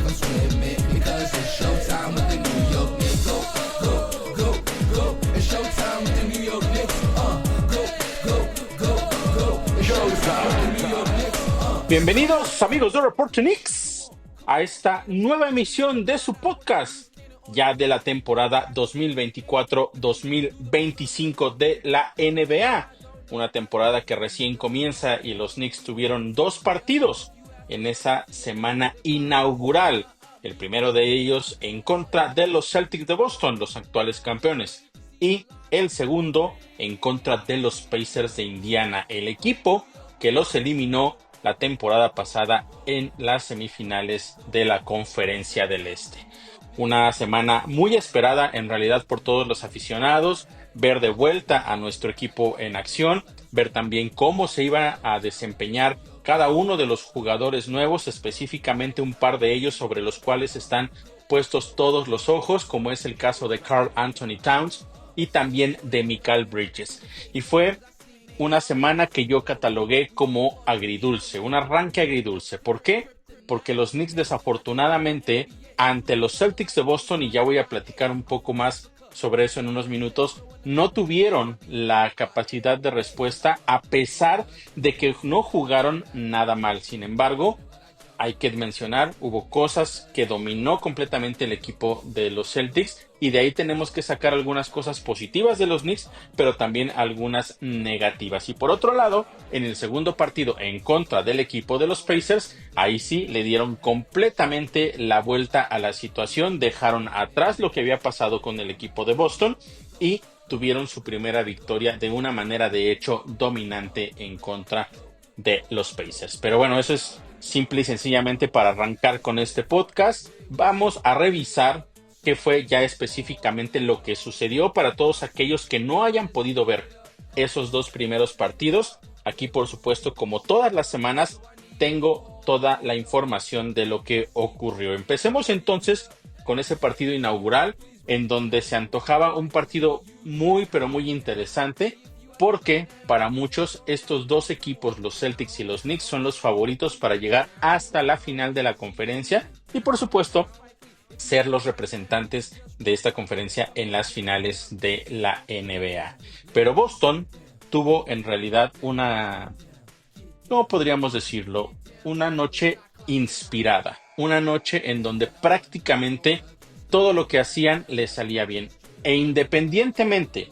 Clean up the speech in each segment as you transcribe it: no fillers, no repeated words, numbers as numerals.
I'm swimming because it's showtime with the New York Knicks. Go, go, go, go. It's showtime with the New York Knicks. Go, go, go, go. It's showtime with the New York Knicks. Bienvenidos amigos de Report Knicks a esta nueva emisión de su podcast ya de la temporada 2024-2025 de la NBA. Una temporada que recién comienza y los Knicks tuvieron dos partidos en esa semana inaugural. El primero de ellos en contra de los Celtics de Boston, los actuales campeones. Y el segundo en contra de los Pacers de Indiana, el equipo que los eliminó la temporada pasada en las semifinales de la Conferencia del Este. Una semana muy esperada en realidad por todos los aficionados, ver de vuelta a nuestro equipo en acción, ver también cómo se iba a desempeñar cada uno de los jugadores nuevos, específicamente un par de ellos sobre los cuales están puestos todos los ojos, como es el caso de Karl Anthony Towns y también de Mikal Bridges. Y fue una semana que yo catalogué como agridulce, un arranque agridulce. ¿Por qué? Porque los Knicks desafortunadamente ante los Celtics de Boston, y ya voy a platicar un poco más sobre eso en unos minutos, no tuvieron la capacidad de respuesta a pesar de que no jugaron nada mal. Sin embargo, hay que mencionar, hubo cosas que dominó completamente el equipo de los Celtics y de ahí tenemos que sacar algunas cosas positivas de los Knicks, pero también algunas negativas. Y por otro lado, en el segundo partido en contra del equipo de los Pacers, ahí sí le dieron completamente la vuelta a la situación, dejaron atrás lo que había pasado con el equipo de Boston y tuvieron su primera victoria de una manera de hecho dominante en contra de los Pacers. Pero bueno, eso es simple y sencillamente para arrancar con este podcast. Vamos a revisar qué fue ya específicamente lo que sucedió para todos aquellos que no hayan podido ver esos dos primeros partidos. Aquí, por supuesto, como todas las semanas, tengo toda la información de lo que ocurrió. Empecemos entonces con ese partido inaugural en donde se antojaba un partido muy pero muy interesante, porque para muchos estos dos equipos, los Celtics y los Knicks, son los favoritos para llegar hasta la final de la conferencia y por supuesto ser los representantes de esta conferencia en las finales de la NBA. Pero Boston tuvo en realidad ¿cómo podríamos decirlo? Una noche inspirada, una noche en donde prácticamente todo lo que hacían les salía bien e independientemente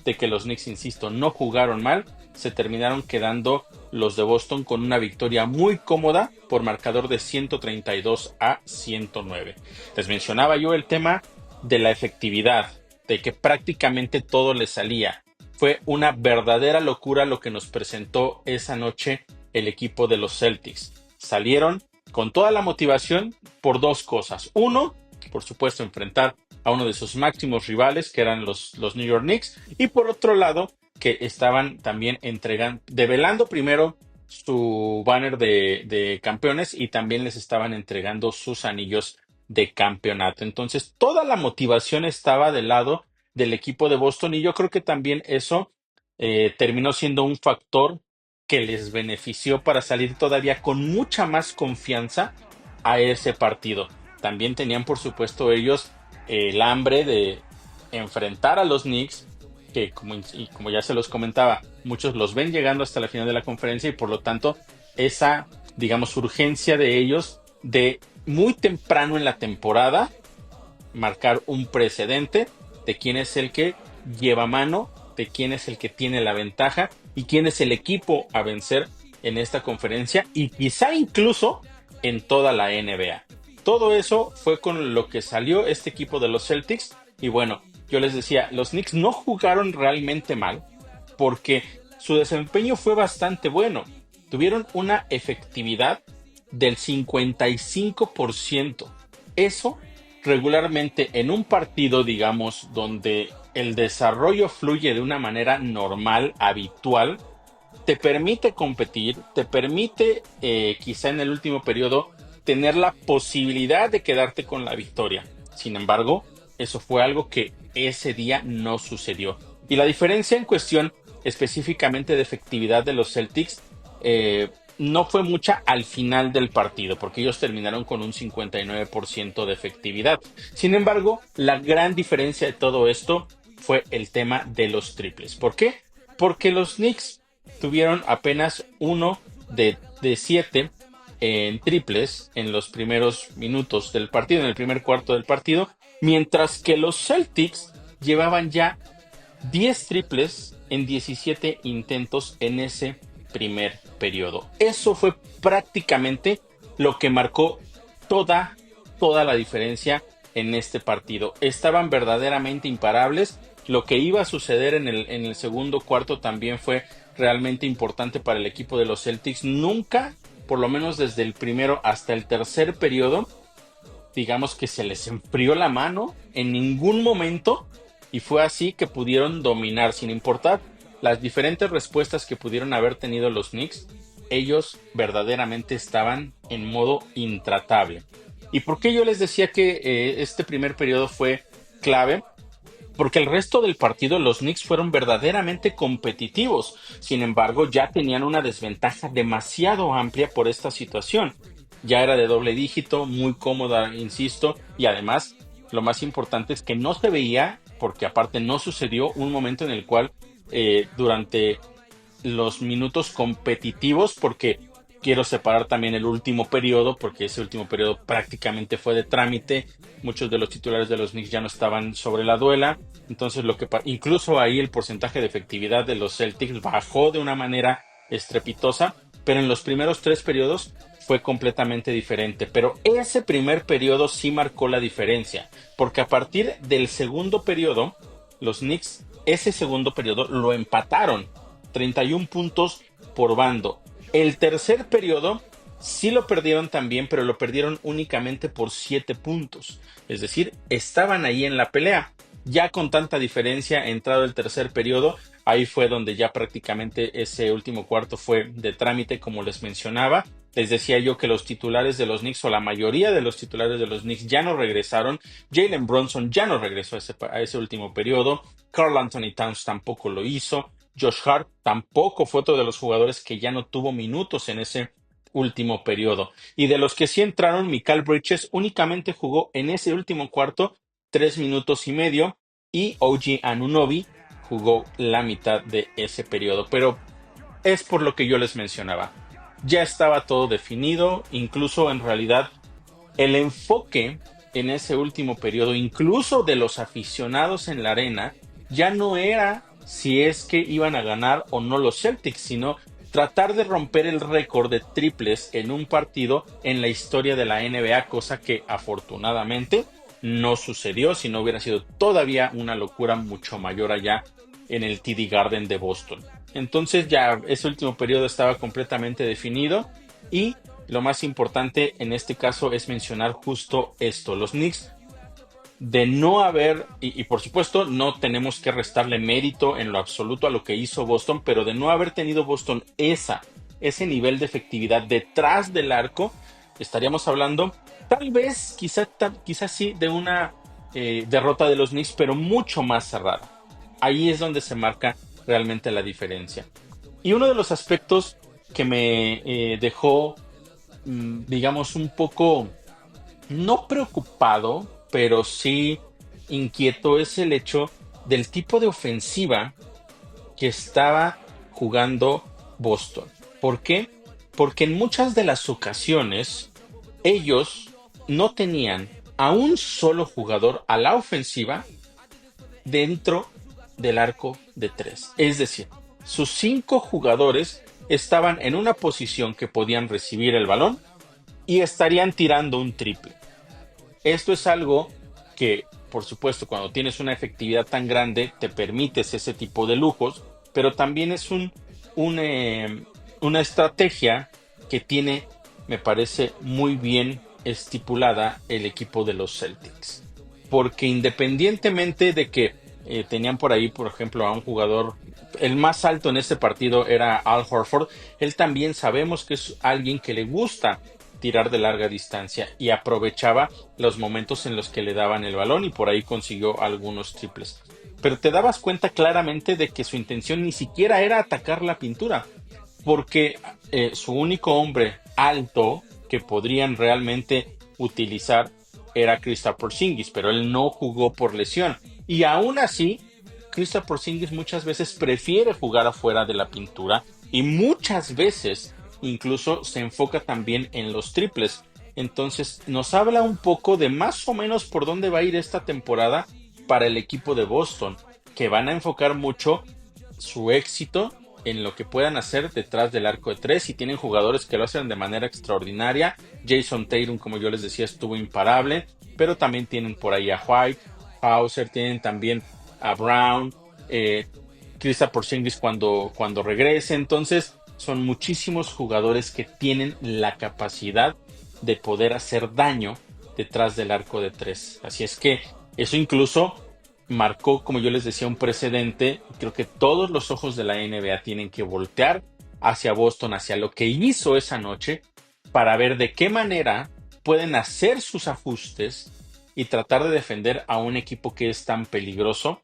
de que los Knicks, insisto, no jugaron mal, se terminaron quedando los de Boston con una victoria muy cómoda por marcador de 132-109. Les mencionaba yo el tema de la efectividad, de que prácticamente todo les salía. Fue una verdadera locura lo que nos presentó esa noche el equipo de los Celtics. Salieron con toda la motivación por dos cosas. Uno, por supuesto, enfrentar a uno de sus máximos rivales, que eran los New York Knicks, y por otro lado, que estaban también develando primero su banner de campeones y también les estaban entregando sus anillos de campeonato. Entonces, toda la motivación estaba del lado del equipo de Boston y yo creo que también eso terminó siendo un factor que les benefició para salir todavía con mucha más confianza a ese partido. También tenían, por supuesto, ellos el hambre de enfrentar a los Knicks, que como ya se los comentaba, muchos los ven llegando hasta la final de la conferencia y por lo tanto esa, digamos, urgencia de ellos de muy temprano en la temporada marcar un precedente de quién es el que lleva mano, de quién es el que tiene la ventaja y quién es el equipo a vencer en esta conferencia y quizá incluso en toda la NBA. Todo eso fue con lo que salió este equipo de los Celtics y bueno, yo les decía, los Knicks no jugaron realmente mal porque su desempeño fue bastante bueno. Tuvieron una efectividad del 55%. Eso regularmente en un partido, digamos, donde el desarrollo fluye de una manera normal, habitual, te permite competir, te permite quizá en el último periodo tener la posibilidad de quedarte con la victoria. Sin embargo, eso fue algo que ese día no sucedió. Y la diferencia en cuestión específicamente de efectividad de los Celtics no fue mucha al final del partido, porque ellos terminaron con un 59% de efectividad. Sin embargo, la gran diferencia de todo esto fue el tema de los triples. ¿Por qué? Porque los Knicks tuvieron apenas uno de 7 en triples en los primeros minutos del partido, en el primer cuarto del partido, mientras que los Celtics llevaban ya 10 triples en 17 intentos en ese primer periodo. Eso fue prácticamente lo que marcó toda, toda la diferencia en este partido. Estaban verdaderamente imparables. Lo que iba a suceder en el segundo cuarto también fue realmente importante para el equipo de los Celtics. Nunca, por lo menos desde el primero hasta el tercer periodo, digamos que se les enfrió la mano en ningún momento, y fue así que pudieron dominar sin importar las diferentes respuestas que pudieron haber tenido los Knicks. Ellos verdaderamente estaban en modo intratable. ¿Y por qué yo les decía que este primer periodo fue clave? Porque el resto del partido los Knicks fueron verdaderamente competitivos. Sin embargo, ya tenían una desventaja demasiado amplia por esta situación. Ya era de doble dígito, muy cómoda, insisto, y además lo más importante es que no se veía, porque aparte no sucedió un momento en el cual durante los minutos competitivos, porque quiero separar también el último periodo, porque ese último periodo prácticamente fue de trámite. Muchos de los titulares de los Knicks ya no estaban sobre la duela. Entonces, incluso ahí el porcentaje de efectividad de los Celtics bajó de una manera estrepitosa, pero en los primeros 3 periodos fue completamente diferente. Pero ese primer periodo sí marcó la diferencia, porque a partir del segundo periodo, los Knicks, ese segundo periodo lo empataron, 31 puntos por bando. El tercer periodo sí lo perdieron también, pero lo perdieron únicamente por 7 puntos. Es decir, estaban ahí en la pelea. Ya con tanta diferencia, entrado el tercer periodo, ahí fue donde ya prácticamente ese último cuarto fue de trámite, como les mencionaba. Les decía yo que los titulares de los Knicks, o la mayoría de los titulares de los Knicks, ya no regresaron. Jalen Brunson ya no regresó a ese último periodo. Karl Anthony Towns tampoco lo hizo. Josh Hart tampoco fue otro de los jugadores que ya no tuvo minutos en ese último periodo. Y de los que sí entraron, Mikal Bridges únicamente jugó en ese último cuarto 3 minutos y medio, y OG Anunoby jugó la mitad de ese periodo. Pero es por lo que yo les mencionaba. Ya estaba todo definido, incluso en realidad el enfoque en ese último periodo, incluso de los aficionados en la arena, ya no era si es que iban a ganar o no los Celtics, sino tratar de romper el récord de triples en un partido en la historia de la NBA, cosa que afortunadamente no sucedió, si no hubiera sido todavía una locura mucho mayor allá en el TD Garden de Boston. Entonces ya ese último periodo estaba completamente definido, y lo más importante en este caso es mencionar justo esto. Los Knicks, de no haber, y por supuesto no tenemos que restarle mérito en lo absoluto a lo que hizo Boston, pero de no haber tenido Boston ese nivel de efectividad detrás del arco, estaríamos hablando tal vez, quizás sí, de una derrota de los Knicks, pero mucho más cerrada. Ahí es donde se marca realmente la diferencia. Y uno de los aspectos que me dejó, digamos, un poco, no preocupado, pero sí inquieto, es el hecho del tipo de ofensiva que estaba jugando Boston. ¿Por qué? Porque en muchas de las ocasiones ellos no tenían a un solo jugador a la ofensiva dentro del arco de 3. Es decir, sus 5 jugadores estaban en una posición que podían recibir el balón y estarían tirando un triple. Esto es algo que, por supuesto, cuando tienes una efectividad tan grande, te permites ese tipo de lujos, pero también es una estrategia que tiene, me parece, muy bien estipulada el equipo de los Celtics. Porque independientemente de que tenían por ahí, por ejemplo, a un jugador, el más alto en este partido era Al Horford, él también sabemos que es alguien que le gusta tirar de larga distancia, y aprovechaba los momentos en los que le daban el balón, y por ahí consiguió algunos triples. Pero te dabas cuenta claramente de que su intención ni siquiera era atacar la pintura. porque su único hombre alto que podrían realmente utilizar era Kristaps Porzingis, pero él no jugó por lesión. Y aún así, Kristaps Porzingis muchas veces prefiere jugar afuera de la pintura y muchas veces incluso se enfoca también en los triples. Entonces nos habla un poco de más o menos por dónde va a ir esta temporada para el equipo de Boston, que van a enfocar mucho su éxito en lo que puedan hacer detrás del arco de tres, y tienen jugadores que lo hacen de manera extraordinaria. Jason Tatum, como yo les decía, estuvo imparable, pero también tienen por ahí a White, Hauser, tienen también a Brown, Kristaps Porzingis cuando regrese. Entonces son muchísimos jugadores que tienen la capacidad de poder hacer daño detrás del arco de tres. Así es que eso incluso marcó, como yo les decía, un precedente. Creo que todos los ojos de la NBA tienen que voltear hacia Boston, hacia lo que hizo esa noche, para ver de qué manera pueden hacer sus ajustes y tratar de defender a un equipo que es tan peligroso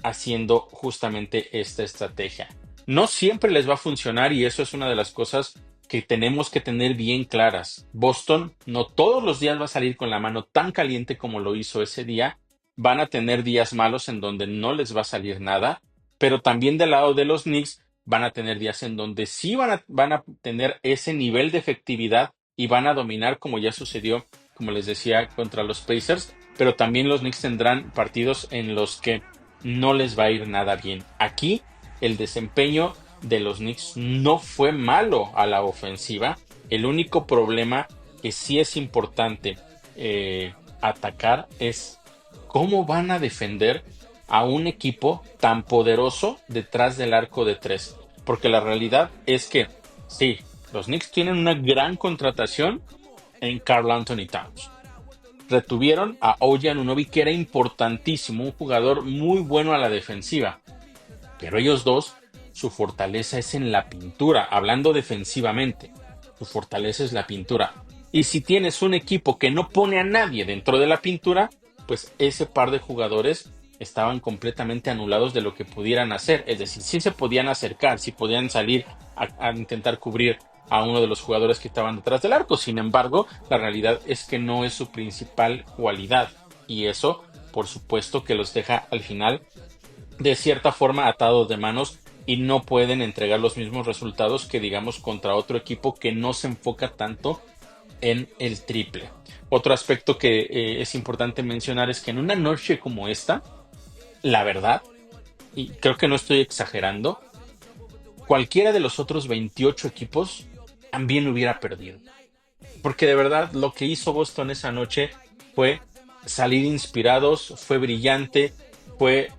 haciendo justamente esta estrategia. No siempre les va a funcionar, y eso es una de las cosas que tenemos que tener bien claras. Boston no todos los días va a salir con la mano tan caliente como lo hizo ese día. Van a tener días malos en donde no les va a salir nada, pero también del lado de los Knicks van a tener días en donde sí van a tener ese nivel de efectividad y van a dominar, como ya sucedió, como les decía, contra los Pacers. Pero también los Knicks tendrán partidos en los que no les va a ir nada bien. Aquí el desempeño de los Knicks no fue malo a la ofensiva. El único problema que sí es importante atacar es cómo van a defender a un equipo tan poderoso detrás del arco de tres. Porque la realidad es que sí, los Knicks tienen una gran contratación en Karl Anthony Towns. Retuvieron a OG Anunoby, que era importantísimo, un jugador muy bueno a la defensiva. Pero ellos dos, su fortaleza es en la pintura, hablando defensivamente. Su fortaleza es la pintura. Y si tienes un equipo que no pone a nadie dentro de la pintura, pues ese par de jugadores estaban completamente anulados de lo que pudieran hacer. Es decir, sí se podían acercar, sí podían salir a intentar cubrir a uno de los jugadores que estaban detrás del arco. Sin embargo, la realidad es que no es su principal cualidad. Y eso, por supuesto, que los deja al final de cierta forma atados de manos y no pueden entregar los mismos resultados que, digamos, contra otro equipo que no se enfoca tanto en el triple. Otro aspecto que es importante mencionar es que en una noche como esta, la verdad, y creo que no estoy exagerando, cualquiera de los otros 28 equipos también hubiera perdido. Porque de verdad lo que hizo Boston esa noche fue salir inspirados, fue brillante, fue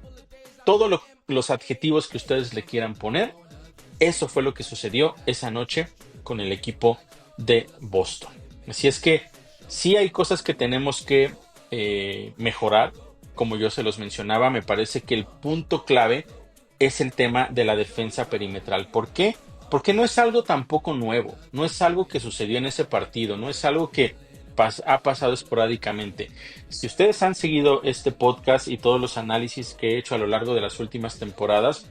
todos los adjetivos que ustedes le quieran poner. Eso fue lo que sucedió esa noche con el equipo de Boston. Así es que sí hay cosas que tenemos que mejorar. Como yo se los mencionaba, me parece que el punto clave es el tema de la defensa perimetral. ¿Por qué? Porque no es algo tampoco nuevo, no es algo que sucedió en ese partido, no es algo que ha pasado esporádicamente. Si ustedes han seguido este podcast y todos los análisis que he hecho a lo largo de las últimas temporadas,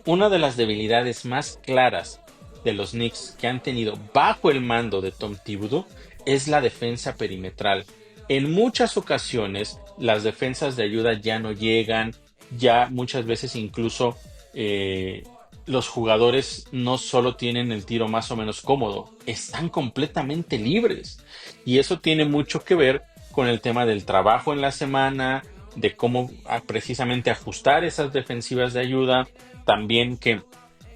una de las debilidades más claras de los Knicks que han tenido bajo el mando de Tom Thibodeau es la defensa perimetral. En muchas ocasiones las defensas de ayuda ya no llegan, ya muchas veces incluso los jugadores no solo tienen el tiro más o menos cómodo, están completamente libres. Y eso tiene mucho que ver con el tema del trabajo en la semana, de cómo precisamente ajustar esas defensivas de ayuda, también que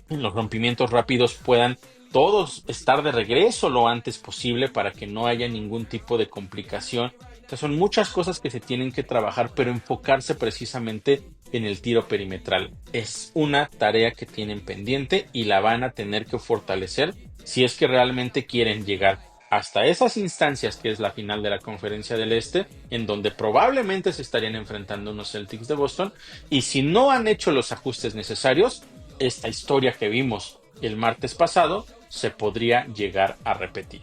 en los rompimientos rápidos puedan todos estar de regreso lo antes posible para que no haya ningún tipo de complicación. O sea, son muchas cosas que se tienen que trabajar, pero enfocarse precisamente en el tiro perimetral es una tarea que tienen pendiente y la van a tener que fortalecer si es que realmente quieren llegar hasta esas instancias, que es la final de la Conferencia del Este, en donde probablemente se estarían enfrentando unos Celtics de Boston. Y si no han hecho los ajustes necesarios, esta historia que vimos el martes pasado se podría llegar a repetir.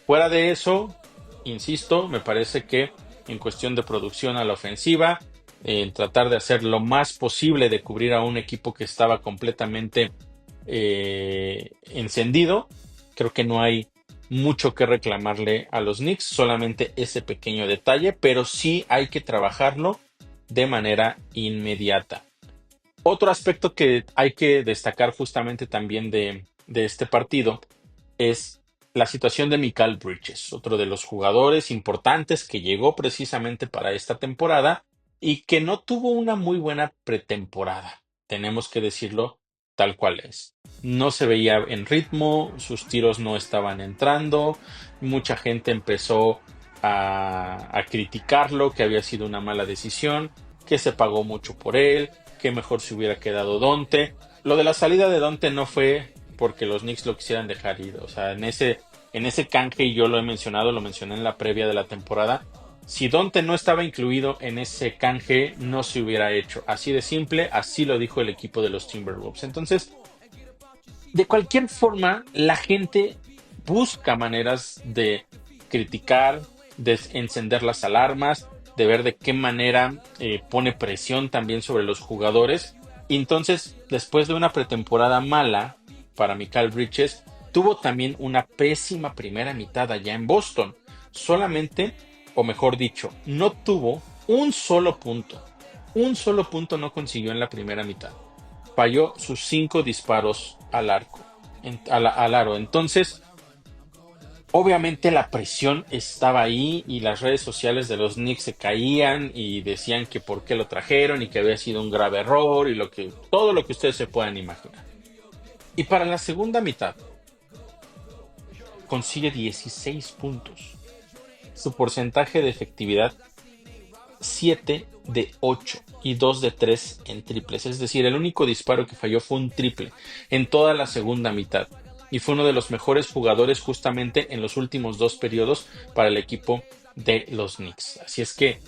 Fuera de eso, insisto, me parece que en cuestión de producción a la ofensiva, en tratar de hacer lo más posible de cubrir a un equipo que estaba completamente encendido. Creo que no hay mucho que reclamarle a los Knicks, solamente ese pequeño detalle, pero sí hay que trabajarlo de manera inmediata. Otro aspecto que hay que destacar justamente también de este partido es la situación de Mikal Bridges, otro de los jugadores importantes que llegó precisamente para esta temporada y que no tuvo una muy buena pretemporada. Tenemos que decirlo tal cual es. No se veía en ritmo, sus tiros no estaban entrando, mucha gente empezó a criticarlo, que había sido una mala decisión, que se pagó mucho por él, que mejor se hubiera quedado Donte. Lo de la salida de Donte no fue porque los Knicks lo quisieran dejar ir. O sea, en ese canje, y yo lo he mencionado, lo mencioné en la previa de la temporada, si Donte no estaba incluido en ese canje, no se hubiera hecho. Así de simple, así lo dijo el equipo de los Timberwolves. Entonces, de cualquier forma, la gente busca maneras de criticar, de encender las alarmas, de ver de qué manera pone presión también sobre los jugadores. Y entonces, después de una pretemporada mala para Mikal Bridges, tuvo también una pésima primera mitad allá en Boston. Solamente, o mejor dicho, no tuvo un solo punto. Un solo punto no consiguió en la primera mitad. Falló sus 5 disparos al arco, al aro. Entonces, obviamente la presión estaba ahí y las redes sociales de los Knicks se caían y decían que por qué lo trajeron y que había sido un grave error y todo lo que ustedes se puedan imaginar. Y para la segunda mitad consigue 16 puntos. Su porcentaje de efectividad 7 de 8 y 2 de 3 en triples. Es decir, el único disparo que falló fue un triple en toda la segunda mitad. Y fue uno de los mejores jugadores justamente en los últimos 2 periodos para el equipo de los Knicks. Así es que,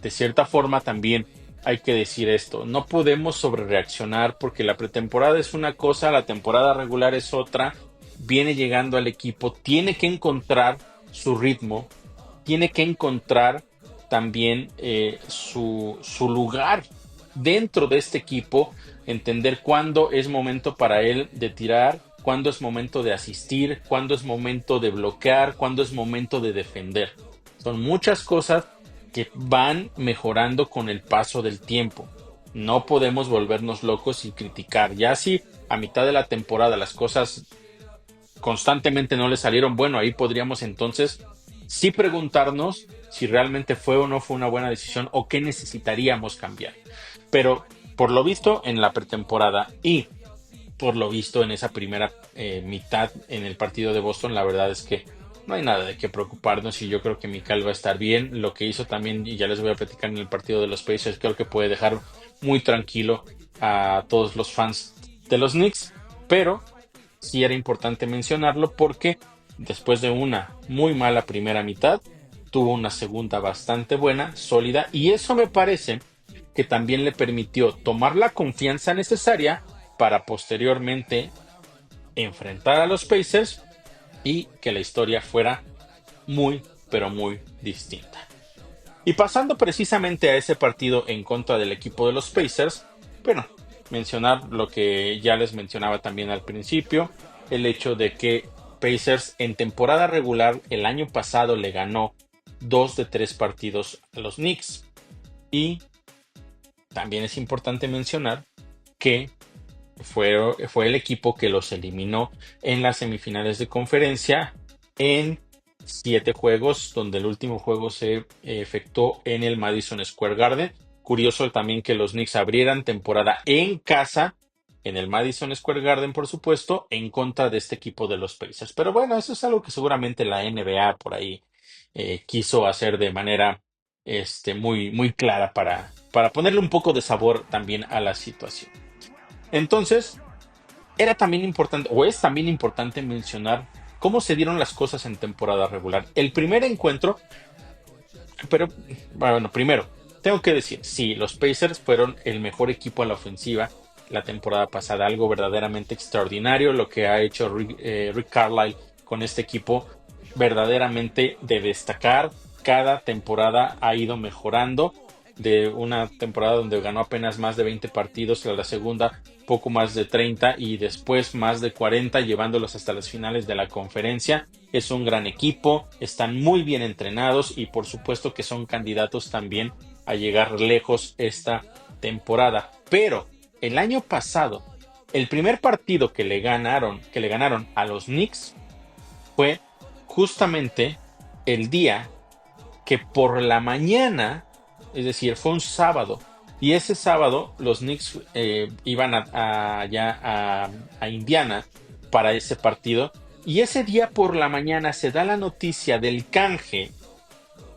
de cierta forma, también hay que decir esto. No podemos sobrereaccionar porque la pretemporada es una cosa, la temporada regular es otra. Viene llegando al equipo, tiene que encontrar su ritmo, tiene que encontrar también su lugar dentro de este equipo, entender cuándo es momento para él de tirar, cuándo es momento de asistir, cuándo es momento de bloquear, cuándo es momento de defender. Son muchas cosas que van mejorando con el paso del tiempo. No podemos volvernos locos y criticar. Ya si a mitad de la temporada las cosas constantemente no le salieron, bueno, ahí podríamos entonces sí preguntarnos si realmente fue o no fue una buena decisión o qué necesitaríamos cambiar. Pero por lo visto en la pretemporada y por lo visto en esa primera mitad en el partido de Boston, la verdad es que no hay nada de qué preocuparnos y yo creo que Mikal va a estar bien. Lo que hizo también, y ya les voy a platicar en el partido de los Pacers, creo que puede dejar muy tranquilo a todos los fans de los Knicks, pero sí era importante mencionarlo porque después de una muy mala primera mitad, tuvo una segunda bastante buena, sólida, y eso me parece que también le permitió tomar la confianza necesaria para posteriormente enfrentar a los Pacers y que la historia fuera muy, pero muy distinta. Y pasando precisamente a ese partido en contra del equipo de los Pacers, bueno, mencionar lo que ya les mencionaba también al principio, el hecho de que Pacers en temporada regular el año pasado le ganó 2 de 3 partidos a los Knicks. Y también es importante mencionar que fue el equipo que los eliminó en las semifinales de conferencia en 7 juegos, donde el último juego se efectuó en el Madison Square Garden. Curioso también que los Knicks abrieran temporada en casa, en el Madison Square Garden, por supuesto, en contra de este equipo de los Pacers. Pero bueno, eso es algo que seguramente la NBA por ahí quiso hacer de manera muy, muy clara para ponerle un poco de sabor también a la situación. Entonces, era también importante, o es también importante mencionar cómo se dieron las cosas en temporada regular. El primer encuentro, pero bueno, primero, tengo que decir, sí, los Pacers fueron el mejor equipo a la ofensiva la temporada pasada, algo verdaderamente extraordinario, lo que ha hecho Rick Carlisle con este equipo, verdaderamente de destacar. Cada temporada ha ido mejorando de una temporada donde ganó apenas más de 20 partidos, a la segunda poco más de 30 y después más de 40, llevándolos hasta las finales de la conferencia. Es un gran equipo, están muy bien entrenados y por supuesto que son candidatos también a llegar lejos esta temporada. Pero el año pasado, el primer partido que le ganaron a los Knicks fue justamente el día que por la mañana, es decir, fue un sábado, y ese sábado los Knicks iban allá a Indiana para ese partido, y ese día por la mañana se da la noticia del canje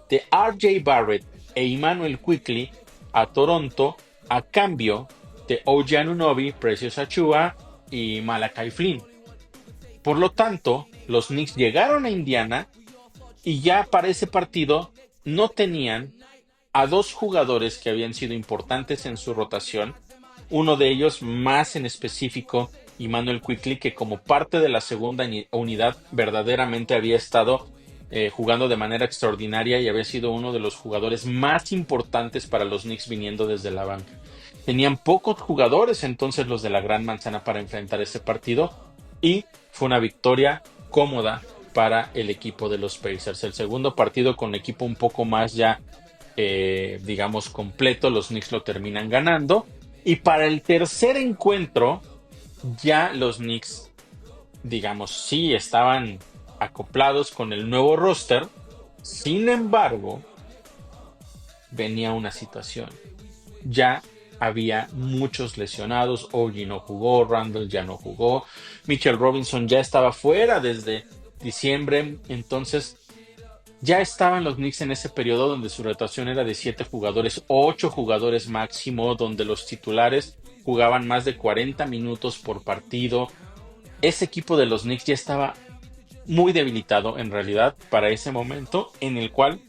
de RJ Barrett e Immanuel Quickley a Toronto a cambio de OG Anunoby, Precious Achiuwa y Malachi Flynn. Por lo tanto, los Knicks llegaron a Indiana y ya para ese partido no tenían a dos jugadores que habían sido importantes en su rotación, uno de ellos más en específico, Immanuel Quickley, que como parte de la segunda unidad verdaderamente había estado jugando de manera extraordinaria y había sido uno de los jugadores más importantes para los Knicks viniendo desde la banca. Tenían pocos jugadores entonces los de la Gran Manzana para enfrentar ese partido y fue una victoria cómoda para el equipo de los Pacers. El segundo partido con equipo un poco más ya, digamos, completo, los Knicks lo terminan ganando. Y para el tercer encuentro, ya los Knicks, digamos, sí estaban acoplados con el nuevo roster. Sin embargo, venía una situación. Ya había muchos lesionados. OG no jugó, Randall ya no jugó, Mitchell Robinson ya estaba fuera desde diciembre. Entonces ya estaban los Knicks en ese periodo donde su rotación era de 7 jugadores, 8 jugadores máximo, donde los titulares jugaban más de 40 minutos por partido. Ese equipo de los Knicks ya estaba muy debilitado en realidad para ese momento en el cual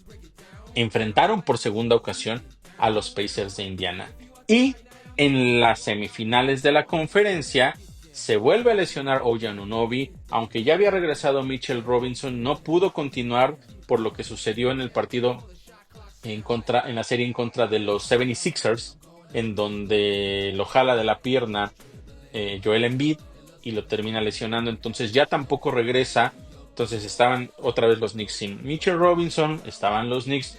enfrentaron por segunda ocasión a los Pacers de Indiana. Y en las semifinales de la conferencia se vuelve a lesionar OG Anunoby, aunque ya había regresado Mitchell Robinson, no pudo continuar por lo que sucedió en el partido en la serie en contra de los 76ers, en donde lo jala de la pierna Joel Embiid y lo termina lesionando, entonces ya tampoco regresa. Entonces estaban otra vez los Knicks sin Mitchell Robinson, estaban los Knicks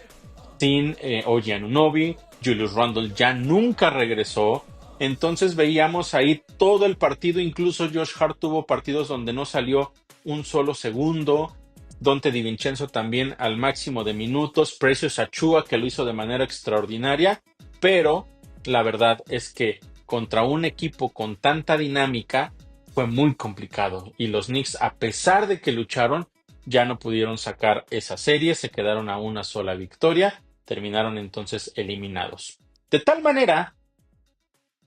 sin OG Anunoby, Julius Randle ya nunca regresó. Entonces veíamos ahí todo el partido, incluso Josh Hart tuvo partidos donde no salió un solo segundo, Donte DiVincenzo también al máximo de minutos, Precious Achiuwa que lo hizo de manera extraordinaria, pero la verdad es que contra un equipo con tanta dinámica fue muy complicado y los Knicks, a pesar de que lucharon, ya no pudieron sacar esa serie, se quedaron a una sola victoria, terminaron entonces eliminados. De tal manera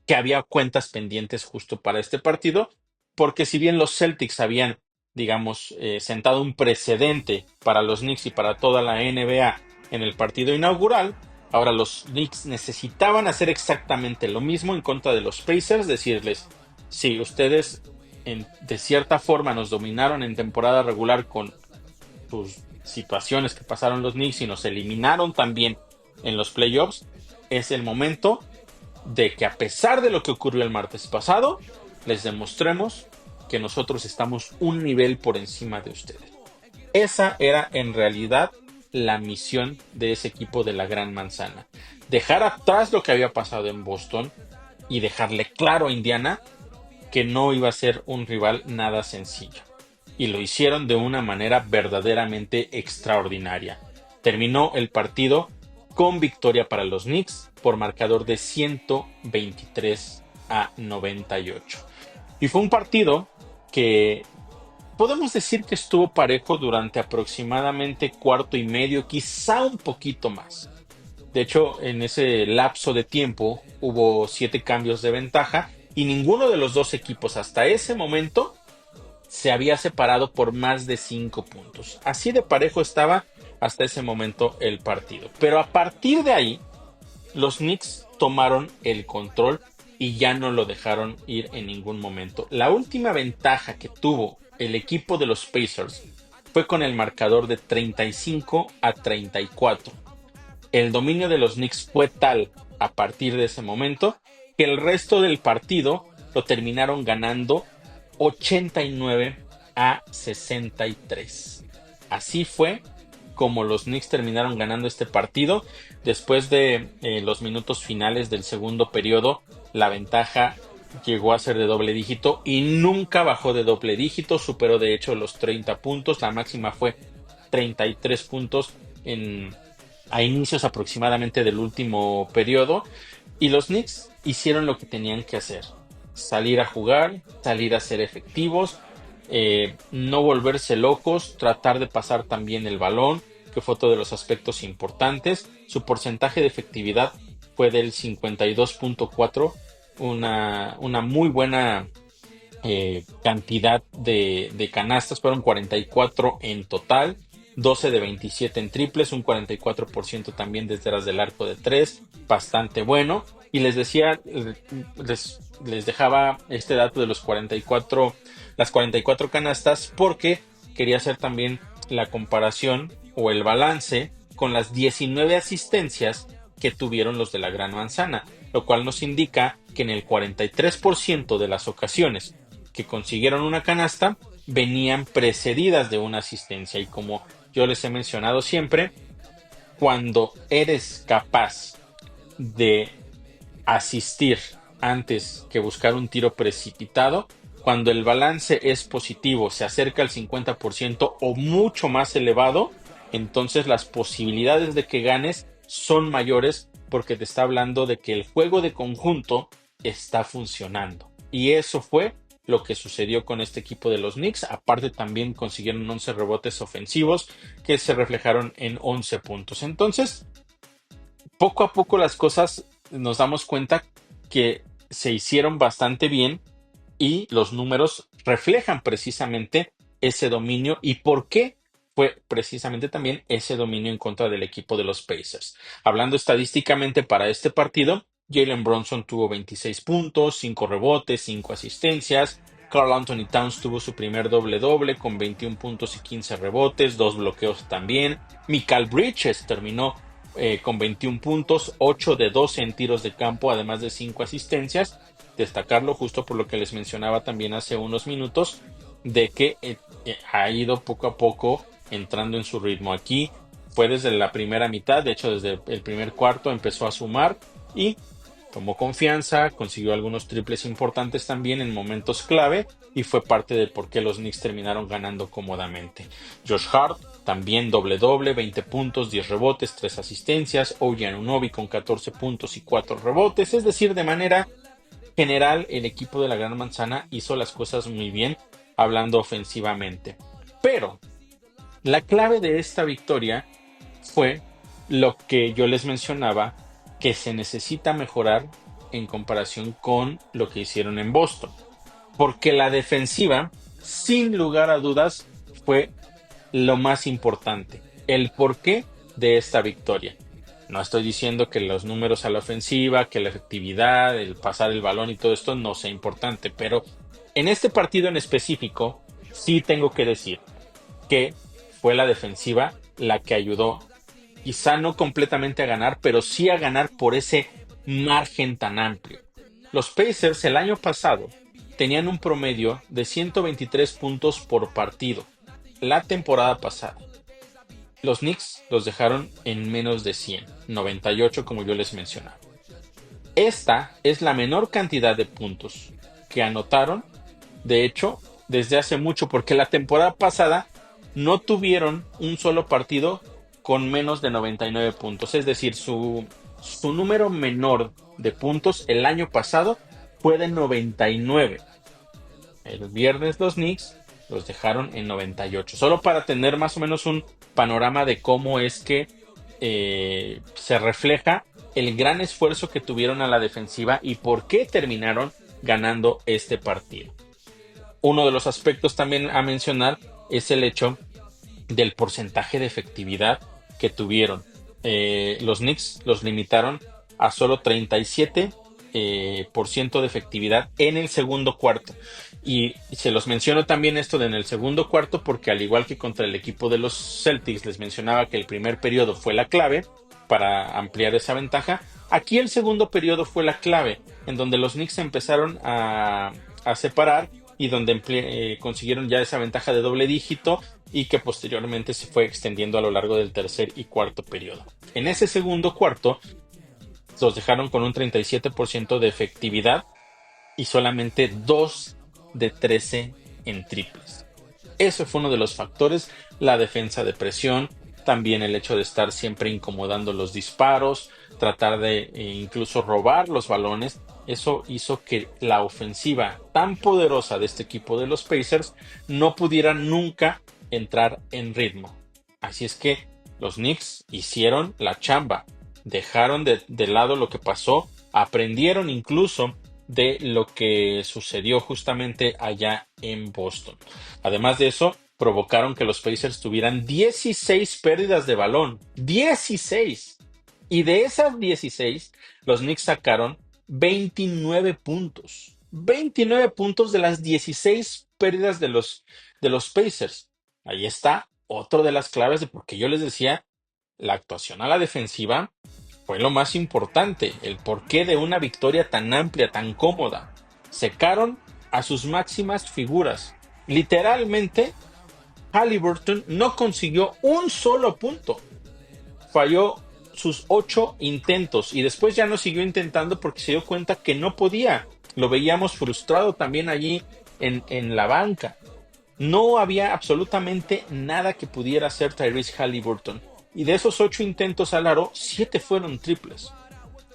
que había cuentas pendientes justo para este partido, porque si bien los Celtics habían, digamos, sentado un precedente para los Knicks y para toda la NBA en el partido inaugural, ahora los Knicks necesitaban hacer exactamente lo mismo en contra de los Pacers, decirles, sí, ustedes de cierta forma nos dominaron en temporada regular con sus situaciones que pasaron los Knicks y nos eliminaron también en los playoffs, es el momento de que a pesar de lo que ocurrió el martes pasado, les demostremos que nosotros estamos un nivel por encima de ustedes. Esa era en realidad la misión de ese equipo de la Gran Manzana. Dejar atrás lo que había pasado en Boston y dejarle claro a Indiana que no iba a ser un rival nada sencillo. Y lo hicieron de una manera verdaderamente extraordinaria. Terminó el partido con victoria para los Knicks por marcador de 123-98. Y fue un partido que podemos decir que estuvo parejo durante aproximadamente cuarto y medio, quizá un poquito más. De hecho, en ese lapso de tiempo hubo 7 cambios de ventaja y ninguno de los dos equipos hasta ese momento se había separado por más de 5 puntos. Así de parejo estaba hasta ese momento el partido. Pero a partir de ahí, los Knicks tomaron el control y ya no lo dejaron ir en ningún momento. La última ventaja que tuvo el equipo de los Pacers fue con el marcador de 35-34. El dominio de los Knicks fue tal a partir de ese momento que el resto del partido lo terminaron ganando 89-63. Así fue como los Knicks terminaron ganando este partido. Después de los minutos finales del segundo periodo, la ventaja llegó a ser de doble dígito y nunca bajó de doble dígito. Superó de hecho los 30 puntos. La máxima fue 33 puntos a inicios aproximadamente del último periodo. Y los Knicks hicieron lo que tenían que hacer: salir a jugar, salir a ser efectivos, no volverse locos, tratar de pasar también el balón, que fue otro de los aspectos importantes. Su porcentaje de efectividad fue del 52.4, una muy buena cantidad de canastas. Fueron 44 en total, 12 de 27 en triples, un 44% también desde detrás del arco de 3, bastante bueno. Y les decía, les dejaba este dato de las 44 canastas porque quería hacer también la comparación o el balance con las 19 asistencias que tuvieron los de la Gran Manzana, lo cual nos indica que en el 43% de las ocasiones que consiguieron una canasta venían precedidas de una asistencia. Y como yo les he mencionado siempre, cuando eres capaz de asistir antes que buscar un tiro precipitado, cuando el balance es positivo, se acerca al 50% o mucho más elevado, entonces las posibilidades de que ganes son mayores, porque te está hablando de que el juego de conjunto está funcionando. Y eso fue lo que sucedió con este equipo de los Knicks. Aparte, también consiguieron 11 rebotes ofensivos que se reflejaron en 11 puntos. Entonces, poco a poco las cosas nos damos cuenta que se hicieron bastante bien y los números reflejan precisamente ese dominio y por qué fue precisamente también ese dominio en contra del equipo de los Pacers. Hablando estadísticamente para este partido, Jalen Brunson tuvo 26 puntos, 5 rebotes, 5 asistencias. Karl Anthony Towns tuvo su primer doble-doble con 21 puntos y 15 rebotes, 2 bloqueos también. Mikal Bridges terminó con 21 puntos, 8 de 12 en tiros de campo, además de 5 asistencias. Destacarlo justo por lo que les mencionaba también hace unos minutos, de que ha ido poco a poco entrando en su ritmo. Aquí fue desde la primera mitad, de hecho desde el primer cuarto empezó a sumar y tomó confianza, consiguió algunos triples importantes también en momentos clave y fue parte de por qué los Knicks terminaron ganando cómodamente. Josh Hart también doble-doble, 20 puntos, 10 rebotes, 3 asistencias. OG Anunoby con 14 puntos y 4 rebotes. Es decir, de manera general, el equipo de la Gran Manzana hizo las cosas muy bien, hablando ofensivamente. Pero la clave de esta victoria fue lo que yo les mencionaba, que se necesita mejorar en comparación con lo que hicieron en Boston. Porque la defensiva, sin lugar a dudas, fue lo más importante. El porqué de esta victoria. No estoy diciendo que los números a la ofensiva, que la efectividad, el pasar el balón y todo esto no sea importante, pero en este partido en específico sí tengo que decir que fue la defensiva la que ayudó, quizá no completamente a ganar, pero sí a ganar por ese margen tan amplio. Los Pacers el año pasado tenían un promedio de 123 puntos por partido la temporada pasada. Los Knicks los dejaron en menos de 100, 98 como yo les mencionaba. Esta es la menor cantidad de puntos que anotaron, de hecho, desde hace mucho, porque la temporada pasada no tuvieron un solo partido con menos de 99 puntos. Es decir, su número menor de puntos el año pasado fue de 99. El viernes los Knicks los dejaron en 98. Solo para tener más o menos un panorama de cómo es que se refleja el gran esfuerzo que tuvieron a la defensiva y por qué terminaron ganando este partido. Uno de los aspectos también a mencionar es el hecho del porcentaje de efectividad que tuvieron. Los Knicks los limitaron a solo 37% de efectividad en el segundo cuarto. Y se los menciono también esto de en el segundo cuarto porque al igual que contra el equipo de los Celtics les mencionaba que el primer periodo fue la clave, para ampliar esa ventaja. Aquí el segundo periodo fue la clave, en donde los Knicks empezaron a separar y donde consiguieron ya esa ventaja de doble dígito y que posteriormente se fue extendiendo a lo largo del tercer y cuarto periodo. En ese segundo cuarto los dejaron con un 37% de efectividad y solamente 2 de 13 en triples. Eso fue uno de los factores, la defensa de presión, también el hecho de estar siempre incomodando los disparos, tratar de incluso robar los balones. Eso hizo que la ofensiva tan poderosa de este equipo de los Pacers no pudiera nunca entrar en ritmo. Así es que los Knicks hicieron la chamba, dejaron de lado lo que pasó, aprendieron incluso de lo que sucedió justamente allá en Boston. Además de eso, provocaron que los Pacers tuvieran 16 pérdidas de balón. 16. Y de esas 16, los Knicks sacaron 29 puntos. 29 puntos de las 16 pérdidas de los Pacers. Ahí está otra de las claves de por qué yo les decía, la actuación a la defensiva fue lo más importante, el porqué de una victoria tan amplia, tan cómoda. Secaron a sus máximas figuras. Literalmente, Haliburton no consiguió un solo punto. Falló sus 8 intentos y después ya no siguió intentando porque se dio cuenta que no podía. Lo veíamos frustrado también allí en la banca. No había absolutamente nada que pudiera hacer Tyrese Haliburton. Y de esos 8 intentos al aro, 7 fueron triples.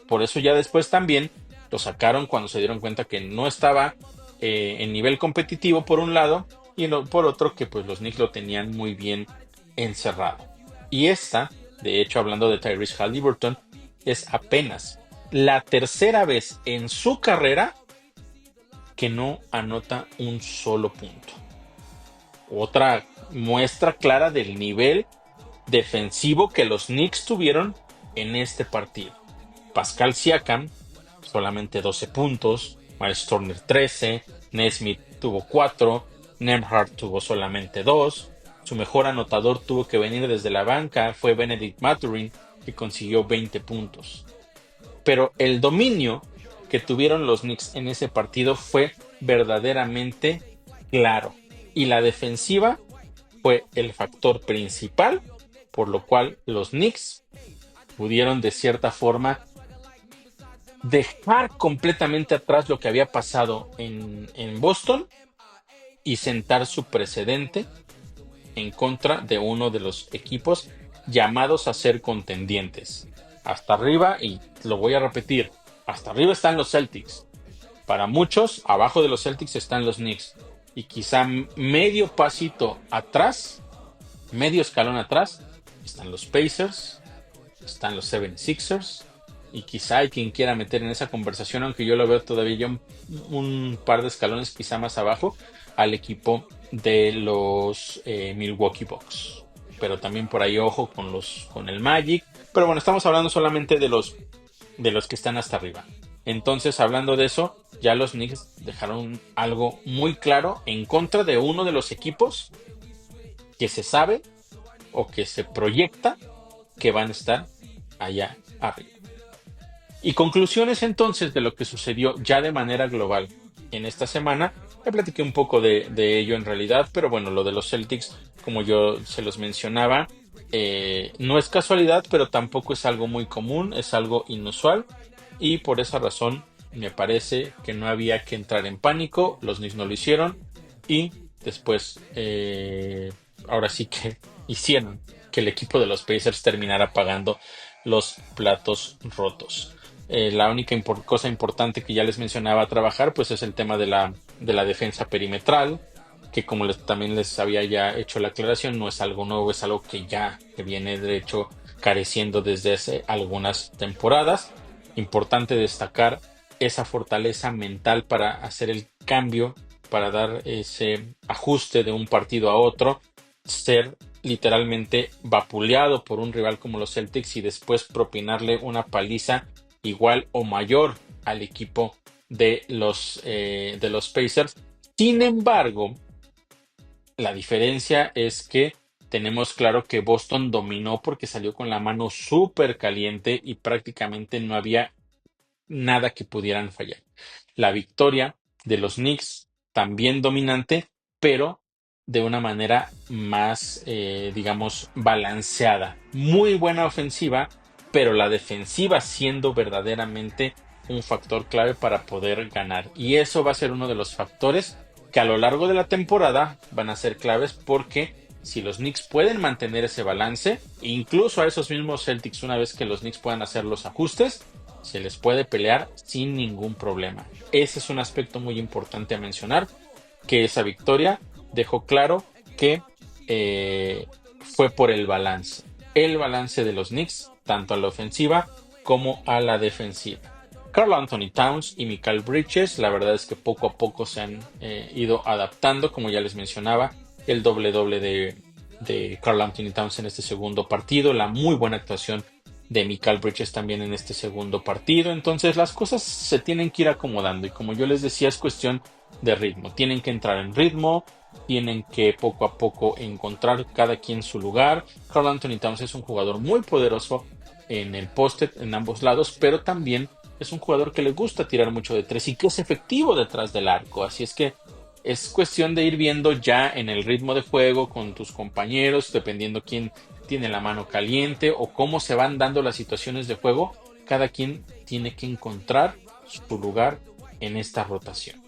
Por eso ya después también lo sacaron cuando se dieron cuenta que no estaba en nivel competitivo por un lado y por otro que pues los Knicks lo tenían muy bien encerrado. Y esta, de hecho hablando de Tyrese Haliburton, es apenas la tercera vez en su carrera que no anota un solo punto. Otra muestra clara del nivel defensivo que los Knicks tuvieron en este partido. Pascal Siakam solamente 12 puntos, Miles Turner 13, Nesmith tuvo 4, Nembhard tuvo solamente 2, su mejor anotador tuvo que venir desde la banca, fue Benedict Mathurin, que consiguió 20 puntos. Pero el dominio que tuvieron los Knicks en ese partido fue verdaderamente claro, y la defensiva fue el factor principal, por lo cual los Knicks pudieron de cierta forma dejar completamente atrás lo que había pasado en Boston y sentar su precedente en contra de uno de los equipos llamados a ser contendientes. Hasta arriba, y lo voy a repetir, hasta arriba están los Celtics. Para muchos, abajo de los Celtics están los Knicks. Y quizá medio pasito atrás, medio escalón atrás, están los Pacers, están los 76ers, y quizá hay quien quiera meter en esa conversación, aunque yo lo veo todavía un par de escalones quizá más abajo, al equipo de los Milwaukee Bucks. Pero también por ahí ojo con el Magic. Pero bueno, estamos hablando solamente de los que están hasta arriba. Entonces, hablando de eso, ya los Knicks dejaron algo muy claro en contra de uno de los equipos que se sabe o que se proyecta que van a estar allá arriba. Y conclusiones entonces de lo que sucedió ya de manera global en esta semana. Ya platiqué un poco de ello en realidad, pero bueno, lo de los Celtics, como yo se los mencionaba, no es casualidad, pero tampoco es algo muy común, es algo inusual. Y por esa razón me parece que no había que entrar en pánico, los Knicks no lo hicieron y después ahora sí que hicieron que el equipo de los Pacers terminara pagando los platos rotos. La única cosa importante que ya les mencionaba a trabajar pues es el tema de la defensa perimetral, que como también les había ya hecho la aclaración, no es algo nuevo, es algo que viene de hecho careciendo desde hace algunas temporadas. Importante destacar esa fortaleza mental para hacer el cambio, para dar ese ajuste de un partido a otro, ser literalmente vapuleado por un rival como los Celtics y después propinarle una paliza igual o mayor al equipo de los Pacers. Sin embargo, la diferencia es que tenemos claro que Boston dominó porque salió con la mano súper caliente y prácticamente no había nada que pudieran fallar. La victoria de los Knicks también dominante, pero de una manera más, digamos, balanceada. Muy buena ofensiva, pero la defensiva siendo verdaderamente un factor clave para poder ganar. Y eso va a ser uno de los factores que a lo largo de la temporada van a ser claves porque si los Knicks pueden mantener ese balance, incluso a esos mismos Celtics, una vez que los Knicks puedan hacer los ajustes, se les puede pelear sin ningún problema. Ese es un aspecto muy importante a mencionar, que esa victoria dejó claro que fue por el balance de los Knicks, tanto a la ofensiva como a la defensiva. Karl Anthony Towns y Mikal Bridges, la verdad es que poco a poco se han ido adaptando, como ya les mencionaba, el doble de Karl Anthony Towns en este segundo partido, la muy buena actuación de Mikal Bridges también en este segundo partido. Entonces las cosas se tienen que ir acomodando y como yo les decía es cuestión de ritmo, tienen que entrar en ritmo, tienen que poco a poco encontrar cada quien su lugar. Karl Anthony Towns es un jugador muy poderoso en el poste en ambos lados, pero también es un jugador que le gusta tirar mucho de tres y que es efectivo detrás del arco, así es que es cuestión de ir viendo ya en el ritmo de juego con tus compañeros, dependiendo quién tiene la mano caliente o cómo se van dando las situaciones de juego. Cada quien tiene que encontrar su lugar en esta rotación.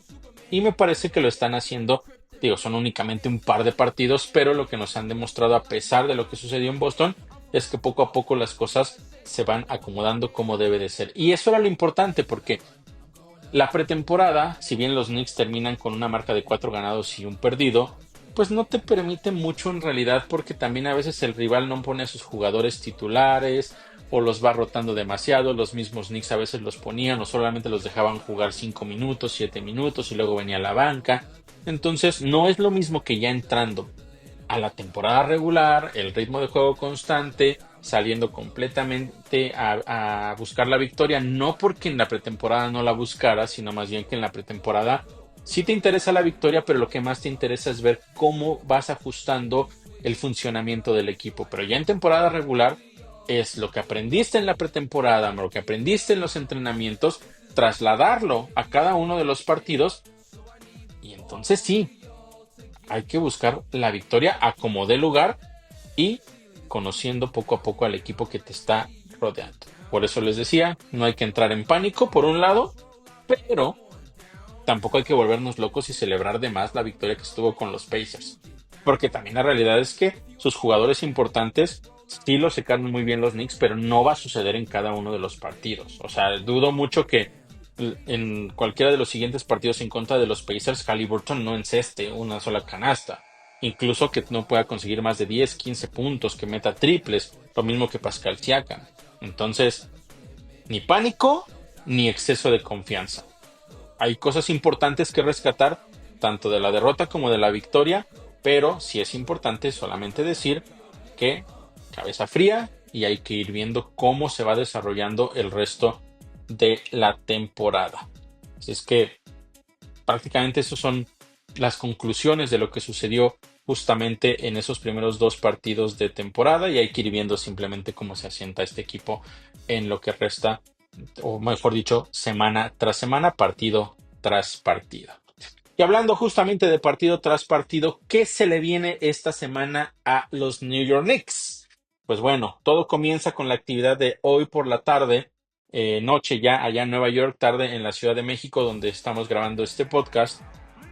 Y me parece que lo están haciendo, digo, son únicamente un par de partidos, pero lo que nos han demostrado a pesar de lo que sucedió en Boston es que poco a poco las cosas se van acomodando como debe de ser. Y eso era lo importante porque la pretemporada, si bien los Knicks terminan con una marca de 4 ganados y un perdido, pues no te permite mucho en realidad porque también a veces el rival no pone a sus jugadores titulares o los va rotando demasiado. Los mismos Knicks a veces los ponían o solamente los dejaban jugar 5 minutos, 7 minutos y luego venía la banca. Entonces no es lo mismo que ya entrando a la temporada regular, el ritmo de juego constante, saliendo completamente a buscar la victoria, no porque en la pretemporada no la buscara, sino más bien que en la pretemporada sí te interesa la victoria, pero lo que más te interesa es ver cómo vas ajustando el funcionamiento del equipo. Pero ya en temporada regular es lo que aprendiste en la pretemporada, lo que aprendiste en los entrenamientos, trasladarlo a cada uno de los partidos y entonces sí, hay que buscar la victoria a como dé lugar y conociendo poco a poco al equipo que te está rodeando. Por eso les decía, no hay que entrar en pánico por un lado, pero tampoco hay que volvernos locos y celebrar de más la victoria que estuvo con los Pacers. Porque también la realidad es que sus jugadores importantes sí lo secaron muy bien los Knicks, pero no va a suceder en cada uno de los partidos. O sea, dudo mucho que en cualquiera de los siguientes partidos en contra de los Pacers, Haliburton no enceste una sola canasta. Incluso que no pueda conseguir más de 10, 15 puntos, que meta triples, lo mismo que Pascal Siakam. Entonces, ni pánico, ni exceso de confianza. Hay cosas importantes que rescatar, tanto de la derrota como de la victoria, pero sí es importante solamente decir que cabeza fría y hay que ir viendo cómo se va desarrollando el resto de la temporada. Así es que prácticamente esas son las conclusiones de lo que sucedió justamente en esos primeros 2 partidos de temporada y hay que ir viendo simplemente cómo se asienta este equipo en lo que resta, o mejor dicho, semana tras semana, partido tras partido. Y hablando justamente de partido tras partido, ¿qué se le viene esta semana a los New York Knicks? Pues bueno, todo comienza con la actividad de hoy por la tarde, noche ya allá en Nueva York, tarde en la Ciudad de México, donde estamos grabando este podcast,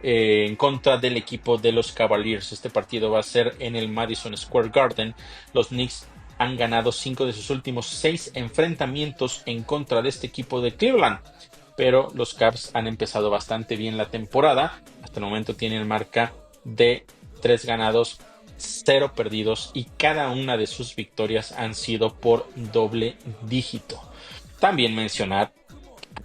en contra del equipo de los Cavaliers. Este partido va a ser en el Madison Square Garden. Los Knicks han ganado 5 de sus últimos 6 enfrentamientos en contra de este equipo de Cleveland, pero los Cavs han empezado bastante bien la temporada. Hasta el momento tienen marca de 3 ganados, 0 perdidos y cada una de sus victorias han sido por doble dígito. También mencionar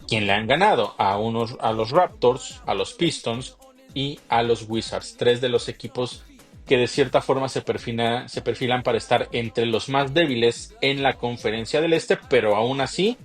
quién le han ganado a los Raptors, a los Pistons y a los Wizards, 3 de los equipos que de cierta forma se perfilan para estar entre los más débiles en la conferencia del este, pero aún así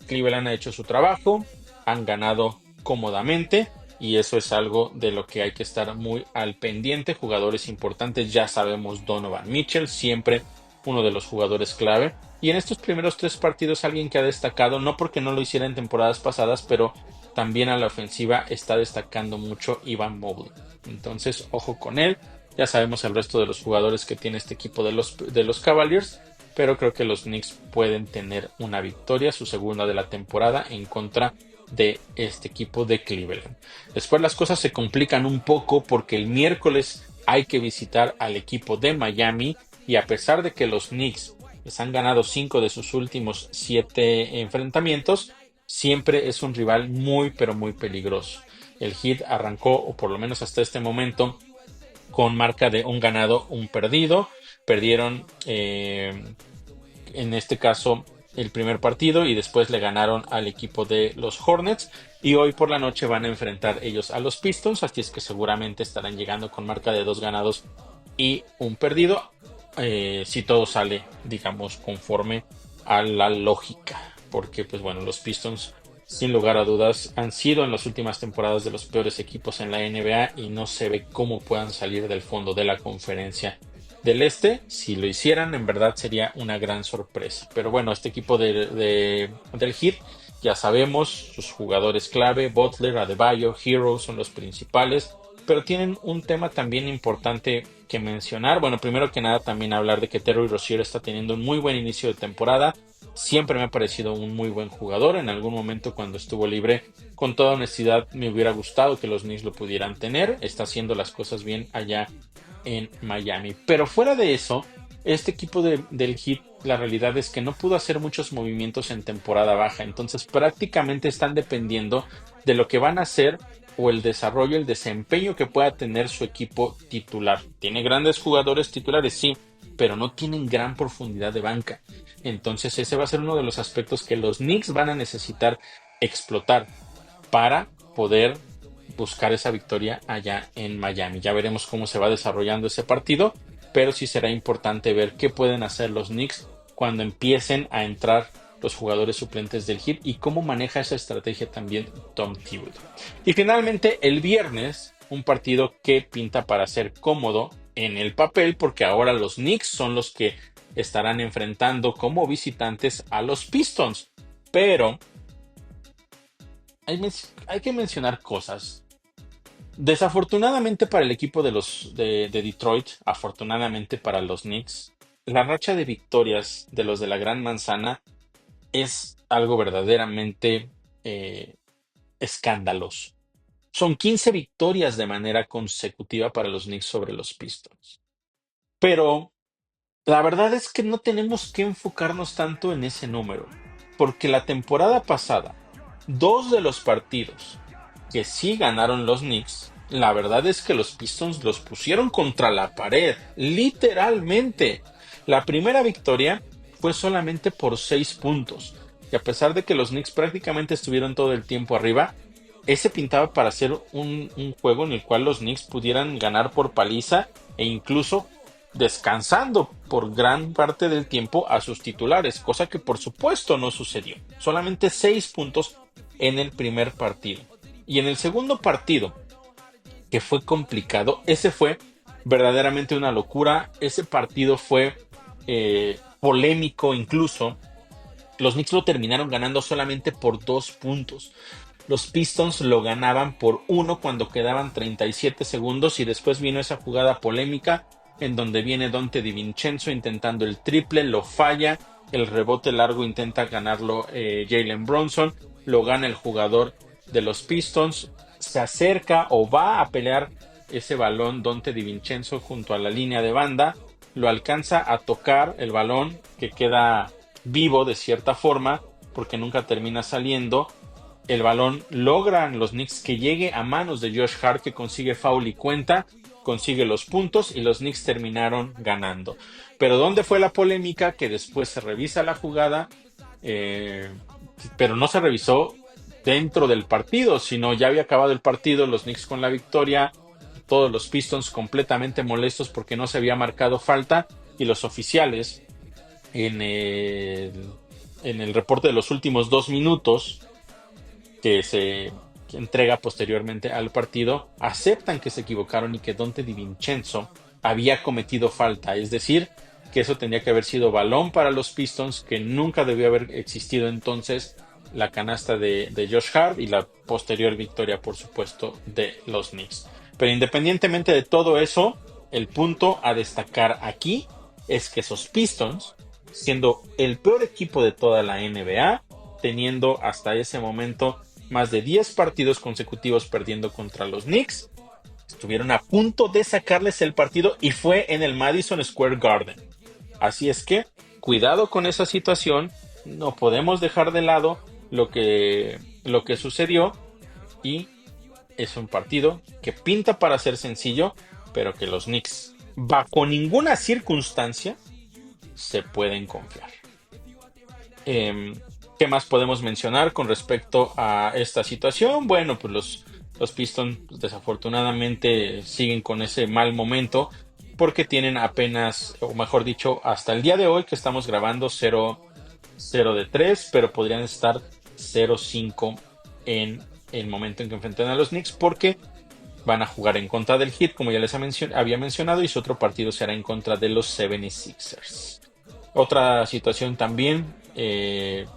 Cleveland ha hecho su trabajo, han ganado cómodamente y eso es algo de lo que hay que estar muy al pendiente. Jugadores importantes, ya sabemos, Donovan Mitchell, siempre uno de los jugadores clave. Y en estos primeros 3 partidos alguien que ha destacado, no porque no lo hiciera en temporadas pasadas, pero también a la ofensiva está destacando mucho Evan Mobley. Entonces, ojo con él. Ya sabemos el resto de los jugadores que tiene este equipo de los Cavaliers, pero creo que los Knicks pueden tener una victoria, su segunda de la temporada, en contra de este equipo de Cleveland. Después las cosas se complican un poco porque el miércoles hay que visitar al equipo de Miami, y a pesar de que los Knicks les han ganado 5 de sus últimos 7 enfrentamientos, siempre es un rival muy pero muy peligroso. El Heat arrancó, o por lo menos hasta este momento, con marca de un ganado, un perdido. Perdieron en este caso el primer partido y después le ganaron al equipo de los Hornets, y hoy por la noche van a enfrentar ellos a los Pistons, así es que seguramente estarán llegando con marca de 2 ganados y un perdido, si todo sale, digamos, conforme a la lógica, porque pues bueno, los Pistons sin lugar a dudas han sido en las últimas temporadas de los peores equipos en la NBA y no se ve cómo puedan salir del fondo de la conferencia del Este. Si lo hicieran, en verdad sería una gran sorpresa. Pero bueno, este equipo del Heat, ya sabemos, sus jugadores clave, Butler, Adebayo, Hero son los principales, pero tienen un tema también importante que mencionar. Bueno, primero que nada también hablar de que Terry Rozier está teniendo un muy buen inicio de temporada. Siempre me ha parecido un muy buen jugador. En algún momento cuando estuvo libre, con toda honestidad, me hubiera gustado que los Knicks lo pudieran tener. Está haciendo las cosas bien allá en Miami. Pero fuera de eso, este equipo del Heat, la realidad es que no pudo hacer muchos movimientos en temporada baja. Entonces prácticamente están dependiendo de lo que van a hacer o el desarrollo, el desempeño que pueda tener su equipo titular. Tiene grandes jugadores titulares, sí, pero no tienen gran profundidad de banca. Entonces ese va a ser uno de los aspectos que los Knicks van a necesitar explotar para poder buscar esa victoria allá en Miami. Ya veremos cómo se va desarrollando ese partido, pero sí será importante ver qué pueden hacer los Knicks cuando empiecen a entrar los jugadores suplentes del Heat y cómo maneja esa estrategia también Tom Thibodeau. Y finalmente el viernes, un partido que pinta para ser cómodo en el papel, porque ahora los Knicks son los que estarán enfrentando como visitantes a los Pistons. Pero hay que mencionar cosas. Desafortunadamente para el equipo de Detroit, afortunadamente para los Knicks, la racha de victorias de los de la Gran Manzana es algo verdaderamente escandaloso. Son 15 victorias de manera consecutiva para los Knicks sobre los Pistons. Pero la verdad es que no tenemos que enfocarnos tanto en ese número, porque la temporada pasada, 2 de los partidos que sí ganaron los Knicks, la verdad es que los Pistons los pusieron contra la pared, literalmente. La primera victoria fue solamente por 6 puntos, y a pesar de que los Knicks prácticamente estuvieron todo el tiempo arriba, ese pintaba para ser un juego en el cual los Knicks pudieran ganar por paliza e incluso descansando por gran parte del tiempo a sus titulares, cosa que por supuesto no sucedió. Solamente 6 puntos en el primer partido. Y en el segundo partido, que fue complicado, ese fue verdaderamente una locura. Ese partido fue polémico incluso. Los Knicks lo terminaron ganando solamente por 2 puntos. Los Pistons lo ganaban por 1 cuando quedaban 37 segundos y después vino esa jugada polémica en donde viene Donte DiVincenzo intentando el triple, lo falla, el rebote largo intenta ganarlo Jalen Brunson, lo gana el jugador de los Pistons, se acerca o va a pelear ese balón Donte DiVincenzo junto a la línea de banda, lo alcanza a tocar el balón que queda vivo de cierta forma porque nunca termina saliendo. El balón logran los Knicks que llegue a manos de Josh Hart, que consigue foul y cuenta, consigue los puntos y los Knicks terminaron ganando. Pero ¿dónde fue la polémica? Que después se revisa la jugada, pero no se revisó dentro del partido, sino ya había acabado el partido, los Knicks con la victoria, todos los Pistons completamente molestos porque no se había marcado falta y los oficiales en el reporte de los últimos 2 minutos que se entrega posteriormente al partido, aceptan que se equivocaron y que Donte DiVincenzo había cometido falta, es decir, que eso tendría que haber sido balón para los Pistons, que nunca debió haber existido entonces la canasta de Josh Hart y la posterior victoria, por supuesto, de los Knicks. Pero independientemente de todo eso, el punto a destacar aquí es que esos Pistons, siendo el peor equipo de toda la NBA, teniendo hasta ese momento más de 10 partidos consecutivos perdiendo contra los Knicks, estuvieron a punto de sacarles el partido y fue en el Madison Square Garden. Así es que, cuidado con esa situación, no podemos dejar de lado lo que sucedió y es un partido que pinta para ser sencillo, pero que los Knicks, bajo ninguna circunstancia, se pueden confiar. ¿Qué más podemos mencionar con respecto a esta situación? Bueno, pues los Pistons desafortunadamente siguen con ese mal momento porque tienen apenas, o mejor dicho, hasta el día de hoy que estamos grabando 0-3, pero podrían estar 0-5 en el momento en que enfrenten a los Knicks porque van a jugar en contra del Heat, como ya les había mencionado, y su otro partido será en contra de los 76ers. Otra situación también que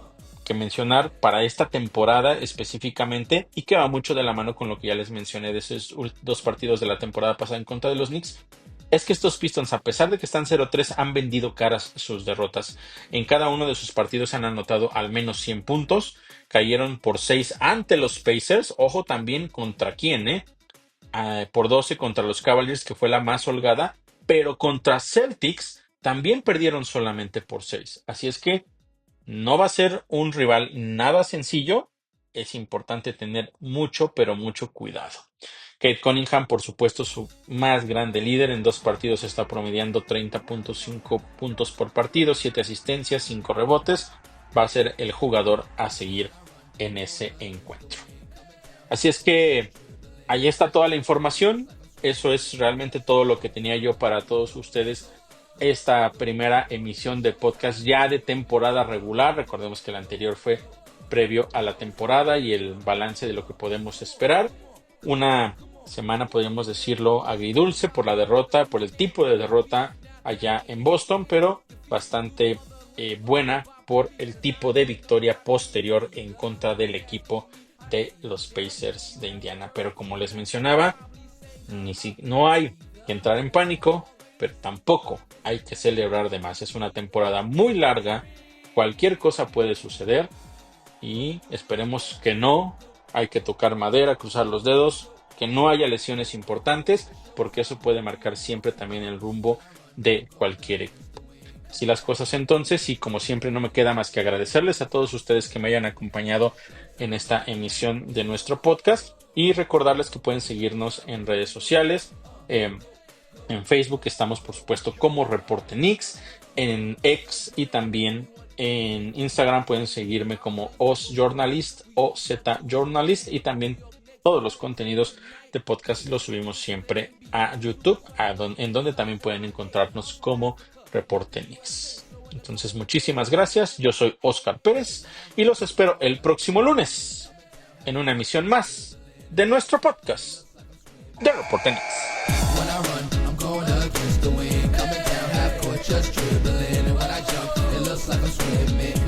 mencionar para esta temporada específicamente, y que va mucho de la mano con lo que ya les mencioné de esos dos partidos de la temporada pasada en contra de los Knicks, es que estos Pistons, a pesar de que están 0-3, han vendido caras sus derrotas. En cada uno de sus partidos han anotado al menos 100 puntos, cayeron por 6 ante los Pacers, ojo también contra quién, por 12 contra los Cavaliers, que fue la más holgada, pero contra Celtics también perdieron solamente por 6. Así es que no va a ser un rival nada sencillo. Es importante tener mucho, pero mucho cuidado. Cade Cunningham, por supuesto, su más grande líder. En 2 partidos está promediando 30.5 puntos por partido, 7 asistencias, 5 rebotes. Va a ser el jugador a seguir en ese encuentro. Así es que ahí está toda la información. Eso es realmente todo lo que tenía yo para todos ustedes. Esta primera emisión de podcast ya de temporada regular. Recordemos que la anterior fue previo a la temporada y el balance de lo que podemos esperar. Una semana, podríamos decirlo, agridulce por la derrota, por el tipo de derrota allá en Boston, pero bastante buena por el tipo de victoria posterior en contra del equipo de los Pacers de Indiana. Pero como les mencionaba, no hay que entrar en pánico, pero tampoco hay que celebrar de más. Es una temporada muy larga, cualquier cosa puede suceder y esperemos que no. Hay que tocar madera, cruzar los dedos, que no haya lesiones importantes, porque eso puede marcar siempre también el rumbo de cualquier equipo. Así las cosas entonces, y como siempre no me queda más que agradecerles a todos ustedes que me hayan acompañado en esta emisión de nuestro podcast y recordarles que pueden seguirnos en redes sociales. En Facebook estamos por supuesto como Reporte Knicks, en X y también en Instagram pueden seguirme como OzJournalist o ZJournalist, y también todos los contenidos de podcast los subimos siempre a YouTube, en donde también pueden encontrarnos como Reporte Knicks. Entonces muchísimas gracias, yo soy Oscar Pérez y los espero el próximo lunes en una emisión más de nuestro podcast de Reporte Knicks. When I run, I'm going against the wind. Coming down half court, just dribbling. And when I jump, it looks like I'm swimming.